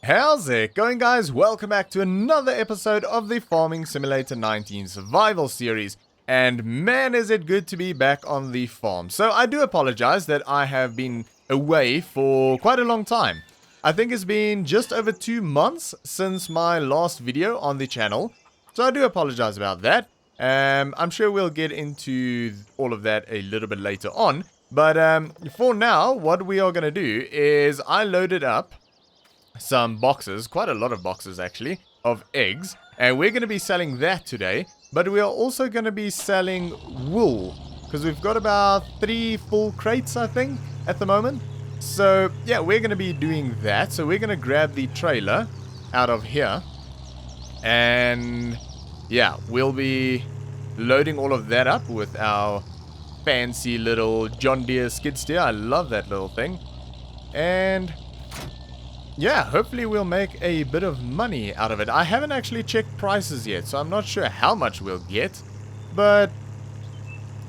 How's it going, guys? Welcome back to another episode of the Farming Simulator 19 Survival Series. And man, is it good to be back on the farm. So I do apologize that I have been away for quite a long time. I think it's been just over 2 months since my last video on the channel. So I do apologize about that. I'm sure we'll get into all of that a little bit later on. But for now, what we are going to do is I loaded up some boxes, quite a lot of boxes actually, of eggs, and we're going to be selling that today. But we are also going to be selling wool, because we've got about 3 full crates, I think, at the moment. So yeah, we're going to be doing that. So we're going to grab the trailer out of here, and yeah, we'll be loading all of that up with our fancy little John Deere skid steer. I love that little thing. And yeah, hopefully we'll make a bit of money out of it. I haven't actually checked prices yet, so I'm not sure how much we'll get. But,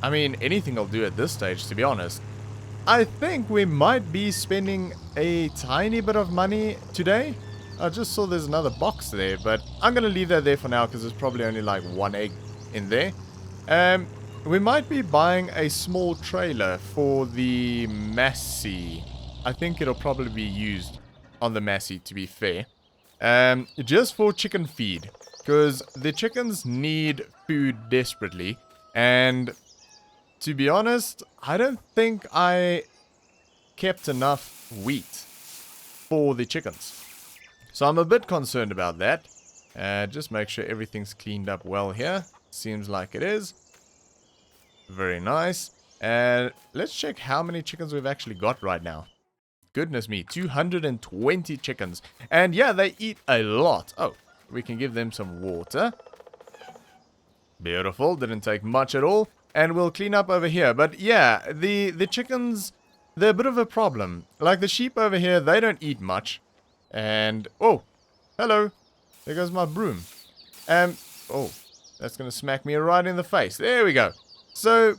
I mean, anything will do at this stage, to be honest. I think we might be spending a tiny bit of money today. I just saw there's another box there, but I'm going to leave that there for now because there's probably only like 1 egg in there. We might be buying a small trailer for the Massey. I think it'll probably be used on the Massey, to be fair. Just for chicken feed, because the chickens need food desperately, and to be honest, I don't think I kept enough wheat for the chickens, so I'm a bit concerned about that. Just make sure everything's cleaned up well here. Seems like it is. Very nice. And let's check how many chickens we've actually got right now. Goodness me, 220 chickens. And yeah, they eat a lot. Oh, we can give them some water. Beautiful, didn't take much at all. And we'll clean up over here. But yeah, the chickens, they're a bit of a problem. Like the sheep over here, they don't eat much. And, oh, hello. There goes my broom. Oh, that's going to smack me right in the face. There we go. So,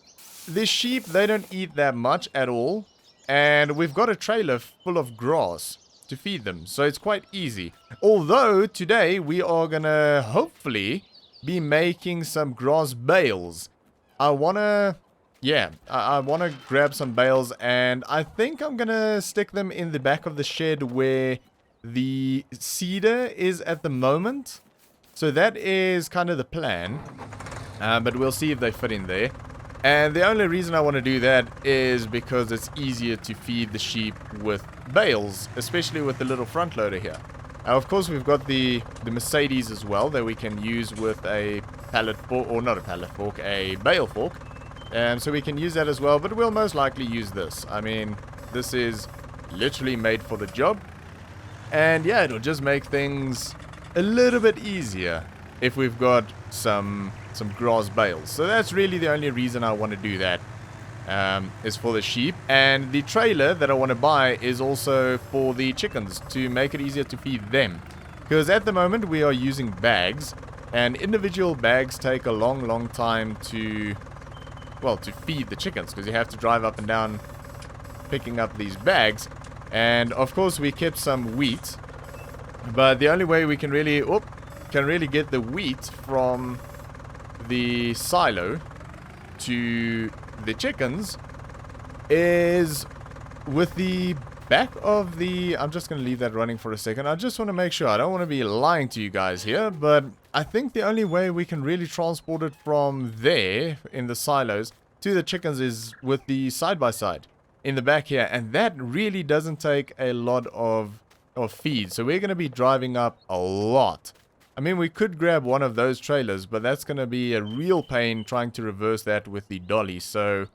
the sheep, they don't eat that much at all. And we've got a trailer full of grass to feed them, so it's quite easy. Although, today we are gonna hopefully be making some grass bales. I wanna grab some bales, and I think I'm gonna stick them in the back of the shed where the cedar is at the moment. So that is kind of the plan, but we'll see if they fit in there. And the only reason I want to do that is because it's easier to feed the sheep with bales, especially with the little front loader here. Of course, we've got the Mercedes as well that we can use with a pallet fork, or not a pallet fork, a bale fork. So we can use that as well, but we'll most likely use this. I mean, this is literally made for the job. And yeah, it'll just make things a little bit easier if we've got some grass bales. So that's really the only reason I want to do that, is for the sheep. And the trailer that I want to buy is also for the chickens, to make it easier to feed them. Because at the moment we are using bags, and individual bags take a long time to feed the chickens, because you have to drive up and down picking up these bags. And of course we kept some wheat, but the only way we can really get the wheat from the silo to the chickens is with the back of the... I'm just going to leave that running for a second. I just want to make sure. I don't want to be lying to you guys here, but I think the only way we can really transport it from there in the silos to the chickens is with the side-by-side in the back here, and that really doesn't take a lot of feed, so we're going to be driving up a lot. I mean, we could grab one of those trailers, but that's going to be a real pain trying to reverse that with the dolly. So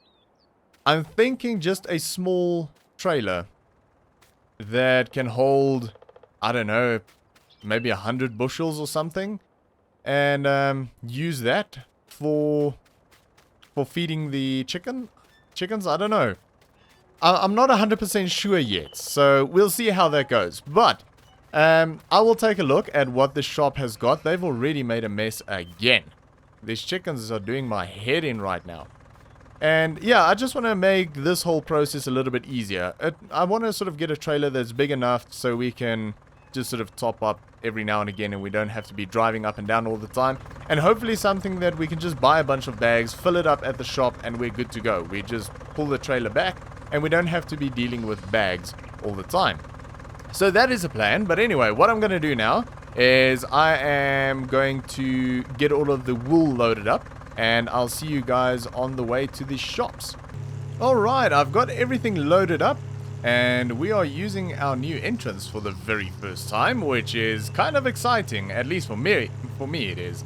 I'm thinking just a small trailer that can hold, I don't know, maybe 100 bushels or something, and use that for feeding the chickens. I don't know. I'm not 100% sure yet, so we'll see how that goes. But I will take a look at what the shop has got. They've already made a mess again. These chickens are doing my head in right now. And yeah, I just want to make this whole process a little bit easier. I want to sort of get a trailer that's big enough so we can just sort of top up every now and again, and we don't have to be driving up and down all the time. And hopefully something that we can just buy a bunch of bags, fill it up at the shop, and we're good to go. We just pull the trailer back, and we don't have to be dealing with bags all the time. So that is a plan. But anyway, what I'm going to do now is I am going to get all of the wool loaded up, and I'll see you guys on the way to the shops. Alright, I've got everything loaded up, and we are using our new entrance for the very first time, which is kind of exciting, at least for me it is.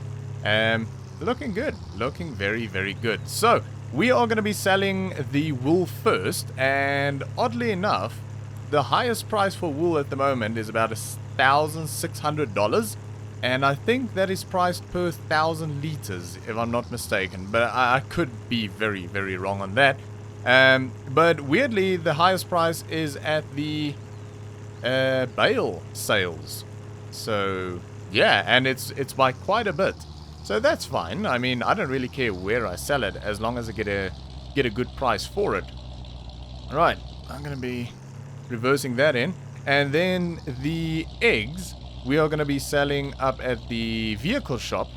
Looking good, looking very, very good. So, we are going to be selling the wool first, and oddly enough, the highest price for wool at the moment is about $1,600, and I think that is priced per 1,000 liters, if I'm not mistaken, but I could be very, very wrong on that. But weirdly, the highest price is at the bale sales. So yeah, and it's by quite a bit. So that's fine. I mean, I don't really care where I sell it as long as I get a good price for it. Right, I'm gonna be reversing that in, and then the eggs we are gonna be selling up at the vehicle shop.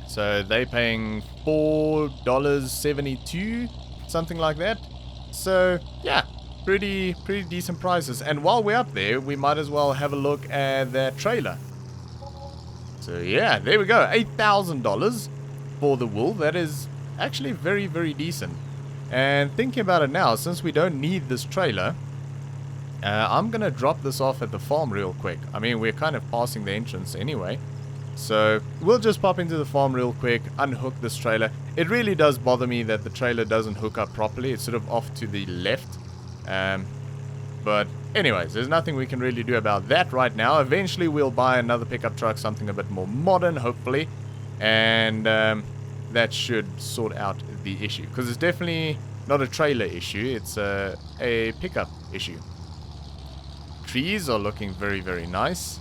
So they're paying $4.72. Something like that. So yeah, pretty decent prices. And while we're up there, we might as well have a look at that trailer. So yeah, there we go, $8,000 for the wool. That is actually very, very decent. And thinking about it now, since we don't need this trailer, I'm gonna drop this off at the farm real quick. I mean, we're kind of passing the entrance anyway, so we'll just pop into the farm real quick, unhook this trailer. It really does bother me that the trailer doesn't hook up properly. It's sort of off to the left. But anyways, there's nothing we can really do about that right now. Eventually we'll buy another pickup truck, something a bit more modern, hopefully. And that should sort out the issue. Because it's definitely not a trailer issue, it's a pickup issue. Trees are looking very, very nice.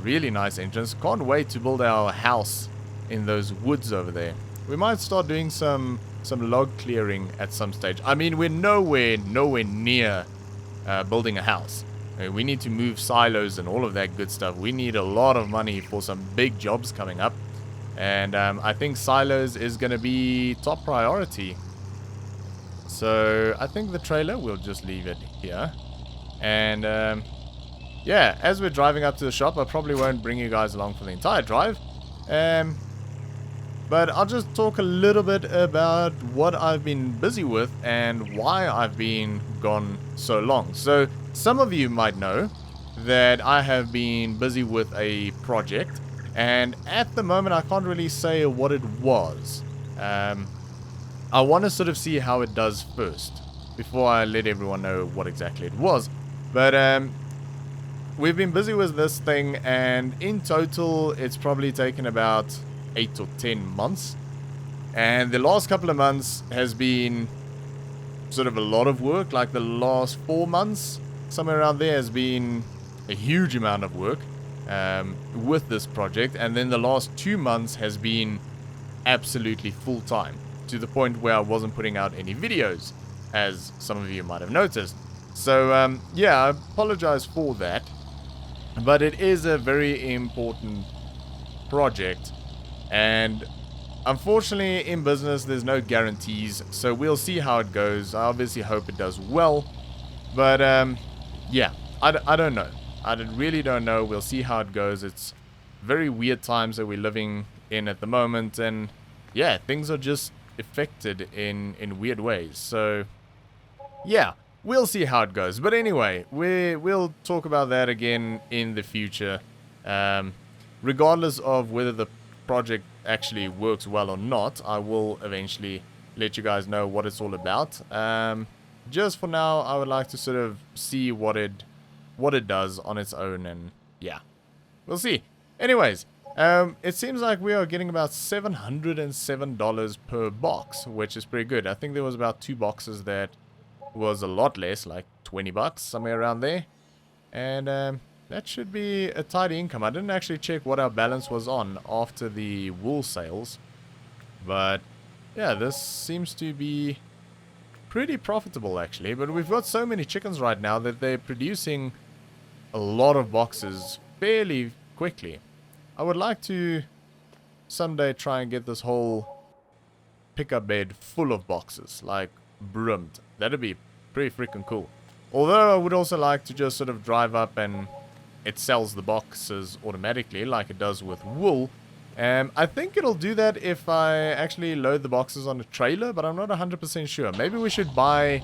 Really nice entrance. Can't wait to build our house in those woods over there. We might start doing some log clearing at some stage. I mean, we're nowhere near building a house. I mean, we need to move silos and all of that good stuff. We need a lot of money for some big jobs coming up, and I think silos is going to be top priority. So I think the trailer, we'll just leave it here. And yeah, as we're driving up to the shop, I probably won't bring you guys along for the entire drive. But I'll just talk a little bit about what I've been busy with and why I've been gone so long. So some of you might know that I have been busy with a project, and at the moment I can't really say what it was. I want to sort of see how it does first before I let everyone know what exactly it was. But we've been busy with this thing, and in total it's probably taken about 8 or 10 months. And the last couple of months has been sort of a lot of work. Like the last 4 months, somewhere around there, has been a huge amount of work with this project. And then the last 2 months has been absolutely full time, to the point where I wasn't putting out any videos, as some of you might have noticed. So yeah, I apologize for that, but it is a very important project, and unfortunately in business there's no guarantees, so we'll see how it goes. I obviously hope it does well, but yeah, I don't know. I really don't know. We'll see how it goes. It's very weird times that we're living in at the moment, and yeah, things are just affected in weird ways. So yeah, we'll see how it goes. But anyway, we'll talk about that again in the future. Regardless of whether the project actually works well or not, I will eventually let you guys know what it's all about. Just for now, I would like to sort of see what it does on its own, and yeah, we'll see. Anyways, it seems like we are getting about $707 per box, which is pretty good. I think there was about 2 boxes that was a lot less, like 20 bucks, somewhere around there. And that should be a tidy income. I didn't actually check what our balance was on after the wool sales, but yeah, this seems to be pretty profitable actually. But we've got so many chickens right now that they're producing a lot of boxes fairly quickly. I would like to someday try and get this whole pickup bed full of boxes, like brimmed. That'd be pretty freaking cool. Although I would also like to just sort of drive up and it sells the boxes automatically like it does with wool. I think it'll do that if I actually load the boxes on a trailer, but I'm not 100% sure. Maybe we should buy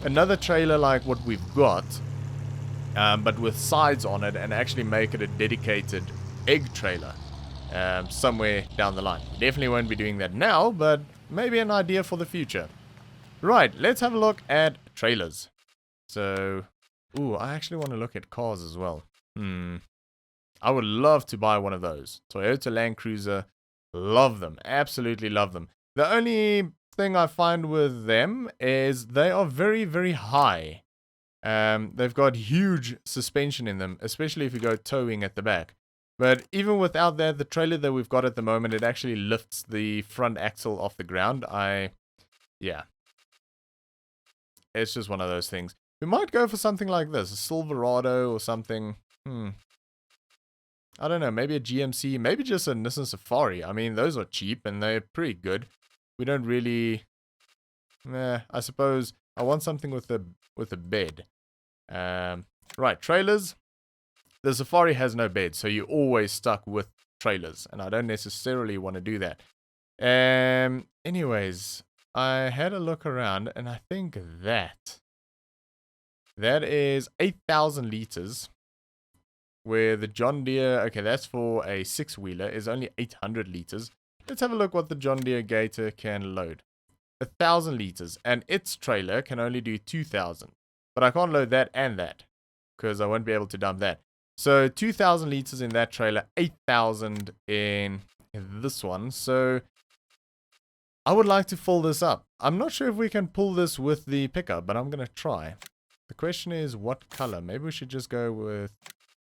another trailer like what we've got, but with sides on it, and actually make it a dedicated egg trailer somewhere down the line. Definitely won't be doing that now, but maybe an idea for the future. Right, let's have a look at trailers. So, ooh, I actually want to look at cars as well. I would love to buy one of those. Toyota Land Cruiser. Love them. Absolutely love them. The only thing I find with them is they are very, very high. They've got huge suspension in them, especially if you go towing at the back. But even without that, the trailer that we've got at the moment, it actually lifts the front axle off the ground. Yeah. It's just one of those things. We might go for something like this, a Silverado or something. I don't know, maybe a GMC, maybe just a Nissan Safari. I mean, those are cheap and they're pretty good. We don't really... I suppose I want something with a bed. Right, trailers. The Safari has no bed, so you're always stuck with trailers. And I don't necessarily want to do that. Anyways, I had a look around and I think that is 8,000 liters. Where the John Deere, okay, that's for a 6-wheeler, is only 800 liters. Let's have a look what the John Deere Gator can load. 1,000 liters, and its trailer can only do 2,000. But I can't load that and that, because I won't be able to dump that. So 2,000 liters in that trailer, 8,000 in this one. So I would like to fill this up. I'm not sure if we can pull this with the pickup, but I'm going to try. The question is what color? Maybe we should just go with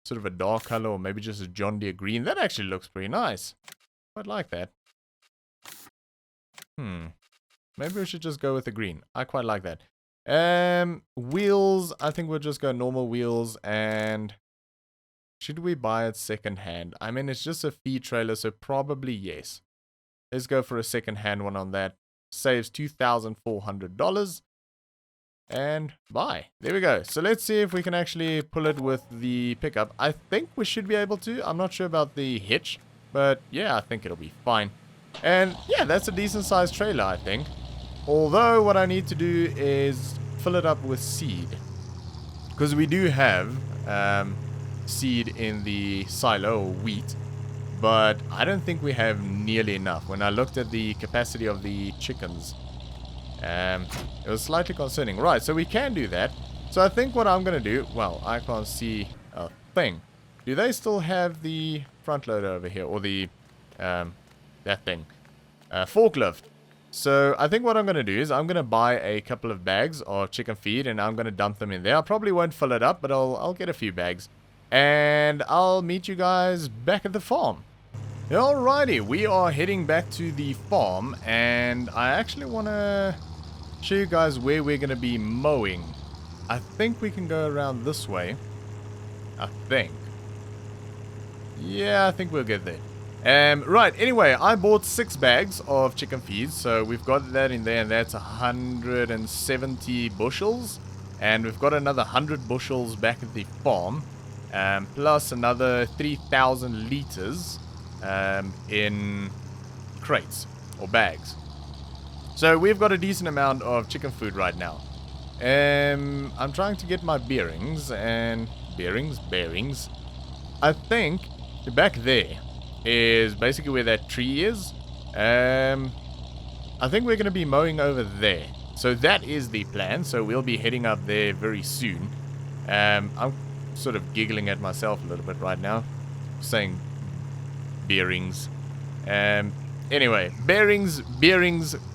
sort of a dark color, or maybe just a John Deere green. That actually looks pretty nice. I'd like that. Maybe we should just go with the green. I quite like that. Wheels, I think we'll just go normal wheels. And should we buy it second hand? I mean, it's just a feed trailer, so probably yes. Let's go for a second hand one on that. Saves $2,400. And buy. There we go. So let's see if we can actually pull it with the pickup. I think we should be able to. I'm not sure about the hitch, but yeah, I think it'll be fine. And yeah, that's a decent sized trailer, I think. Although what I need to do is fill it up with seed, because we do have seed in the silo, or wheat, but I don't think we have nearly enough. When I looked at the capacity of the chickens, it was slightly concerning. Right, so we can do that. So I think what I'm going to do... Well, I can't see a thing. Do they still have the front loader over here? Or the... that thing. Forklift. So I think what I'm going to do is I'm going to buy a couple of bags of chicken feed. And I'm going to dump them in there. I probably won't fill it up, but I'll get a few bags. And I'll meet you guys back at the farm. Alrighty, we are heading back to the farm. And I actually want to show you guys where we're going to be mowing. I think we can go around this way. I think. Yeah, I think we'll get there. Right, anyway, I bought 6 bags of chicken feed. So we've got that in there, and that's 170 bushels. And we've got another 100 bushels back at the farm. Plus another 3,000 liters in crates or bags. So we've got a decent amount of chicken food right now. I'm trying to get my bearings and bearings. I think back there is basically where that tree is. I think we're going to be mowing over there. So that is the plan. So we'll be heading up there very soon. I'm sort of giggling at myself a little bit right now, saying bearings. Anyway, bearings,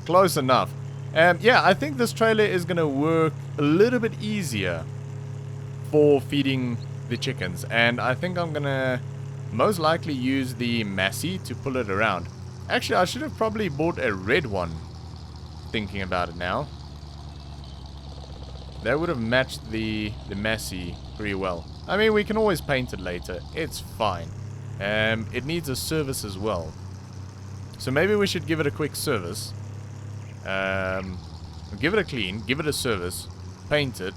close enough. Yeah, I think this trailer is going to work a little bit easier for feeding the chickens. And I think I'm going to most likely use the Massey to pull it around. Actually, I should have probably bought a red one, thinking about it now. That would have matched the Massey pretty well. I mean, we can always paint it later. It's fine. It needs a service as well. So maybe we should give it a quick service. Give it a clean, give it a service, paint it,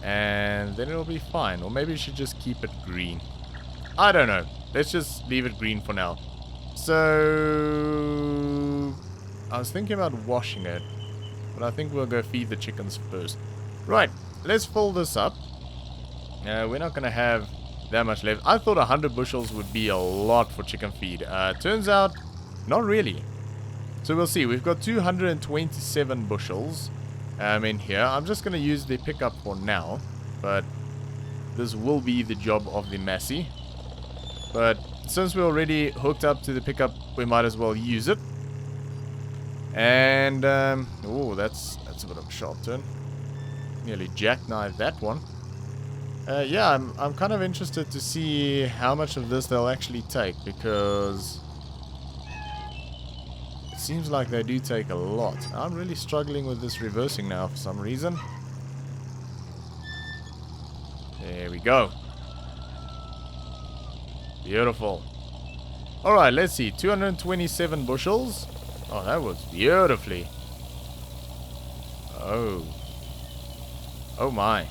and then it'll be fine. Or maybe we should just keep it green. I don't know. Let's just leave it green for now. So I was thinking about washing it, but I think we'll go feed the chickens first. Right, let's fill this up. We're not going to have that much left. I thought 100 bushels would be a lot for chicken feed. Turns out, not really. So we'll see. We've got 227 bushels in here. I'm just going to use the pickup for now, but this will be the job of the Massey. But since we're already hooked up to the pickup, we might as well use it. And, oh, that's a bit of a sharp turn. Nearly jackknifed that one. Yeah, I'm kind of interested to see how much of this they'll actually take, because it seems like they do take a lot. I'm really struggling with this reversing now for some reason. There we go. Beautiful. Alright, let's see. 227 bushels. Oh, that was beautifully. Oh. Oh my.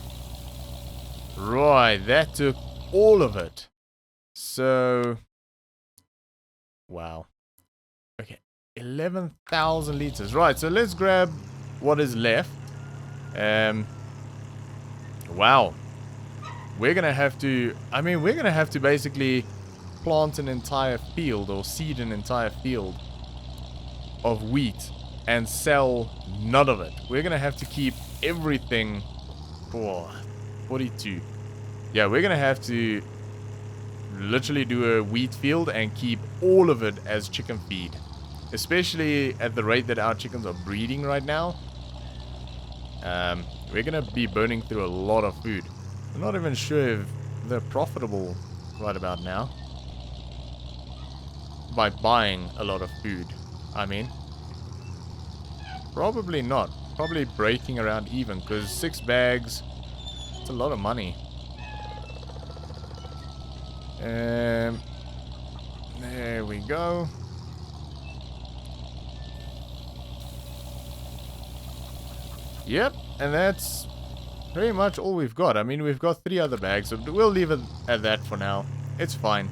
Right, that took all of it. So, wow. Okay, 11,000 liters. Right, so let's grab what is left. Wow. We're gonna have to, I mean, we're gonna have to basically plant an entire field or seed an entire field of wheat and sell none of it. We're gonna have to keep everything for 42. Yeah, we're gonna have to literally do a wheat field and keep all of it as chicken feed, especially at the rate that our chickens are breeding right now. We're gonna be burning through a lot of food. I'm not even sure if they're profitable right about now by buying a lot of food. I mean, probably not. Probably breaking around even, because 6 bags, it's a lot of money. There we go. Yep, and that's pretty much all we've got. I mean, we've got 3 other bags, so we'll leave it at that for now. It's fine.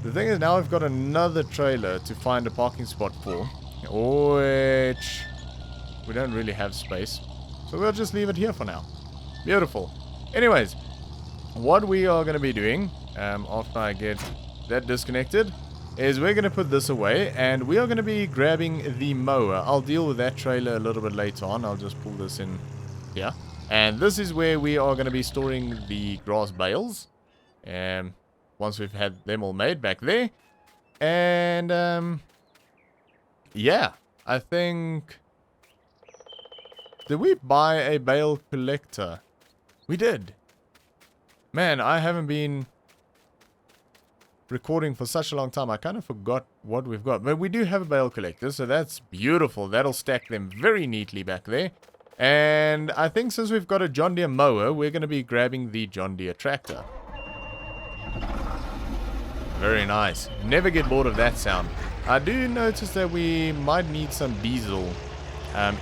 The thing is, now we've got another trailer to find a parking spot for, which we don't really have space. So we'll just leave it here for now. Beautiful. Anyways, what we are going to be doing, after I get that disconnected, is we're going to put this away, and we are going to be grabbing the mower. I'll deal with that trailer a little bit later on. I'll just pull this in here. And this is where we are going to be storing the grass bales. Once we've had them all made back there. And, yeah, I think... Did we buy a bale collector? We did. Man, I haven't been recording for such a long time. I kind of forgot what we've got. But we do have a bale collector, so that's beautiful. That'll stack them very neatly back there. And I think since we've got a John Deere mower, we're going to be grabbing the John Deere tractor. Very nice. Never get bored of that sound. I do notice that we might need some diesel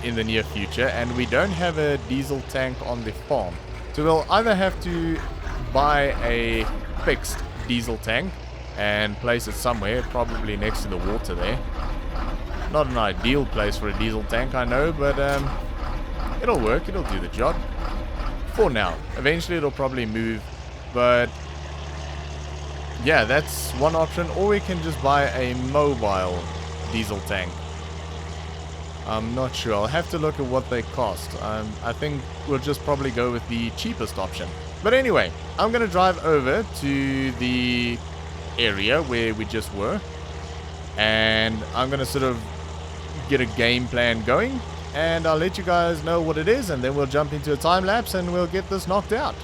in the near future, and we don't have a diesel tank on the farm. So we'll either have to buy a fixed diesel tank and place it somewhere, probably next to the water there. Not an ideal place for a diesel tank, I know, but it'll work, it'll do the job. For now. Eventually it'll probably move, but yeah, that's one option. Or we can just buy a mobile diesel tank. I'm not sure. I'll have to look at what they cost. I think we'll just probably go with the cheapest option. But anyway, I'm going to drive over to the area where we just were. And I'm going to sort of get a game plan going. And I'll let you guys know what it is. And then we'll jump into a time lapse and we'll get this knocked out.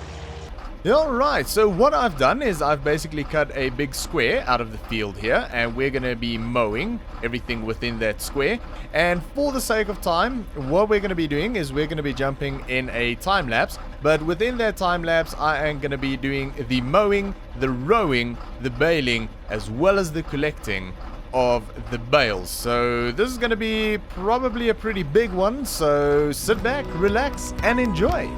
Alright, so what I've done is I've basically cut a big square out of the field here, and we're going to be mowing everything within that square. And for the sake of time, what we're going to be doing is we're going to be jumping in a time lapse, but within that time lapse I am going to be doing the mowing, the rowing, the baling, as well as the collecting of the bales. So this is going to be probably a pretty big one, so sit back, relax, and enjoy.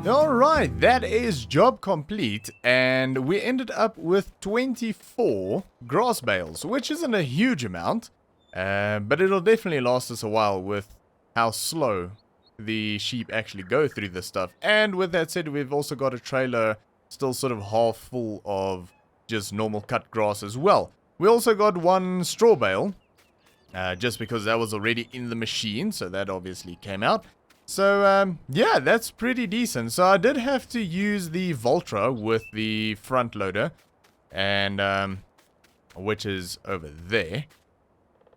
Alright, that is job complete, and we ended up with 24 grass bales, which isn't a huge amount, but it'll definitely last us a while with how slow the sheep actually go through this stuff. And with that said, we've also got a trailer still sort of half full of just normal cut grass as well. We also got one straw bale, just because that was already in the machine, so that obviously came out. So, yeah, that's pretty decent. So I did have to use the Voltra with the front loader, and, which is over there,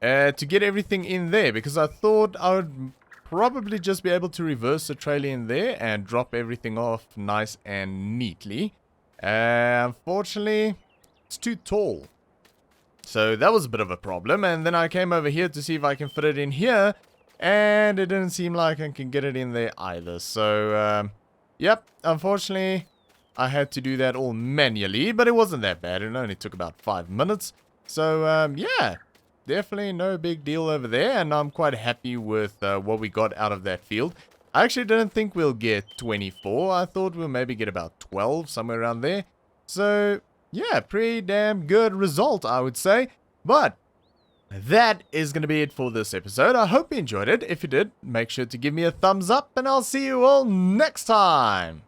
to get everything in there, because I thought I would probably just be able to reverse the trailer in there and drop everything off nice and neatly. Unfortunately, it's too tall. So that was a bit of a problem, and then I came over here to see if I can fit it in here, and it didn't seem like I can get it in there either. So, Yep, unfortunately, I had to do that all manually, but it wasn't that bad. It only took about 5 minutes. So, yeah, definitely no big deal over there, and I'm quite happy with what we got out of that field. I actually didn't think we'll get 24. I thought we'll maybe get about 12, somewhere around there. So, yeah, pretty damn good result, I would say. But that is going to be it for this episode. I hope you enjoyed it. If you did, make sure to give me a thumbs up, and I'll see you all next time.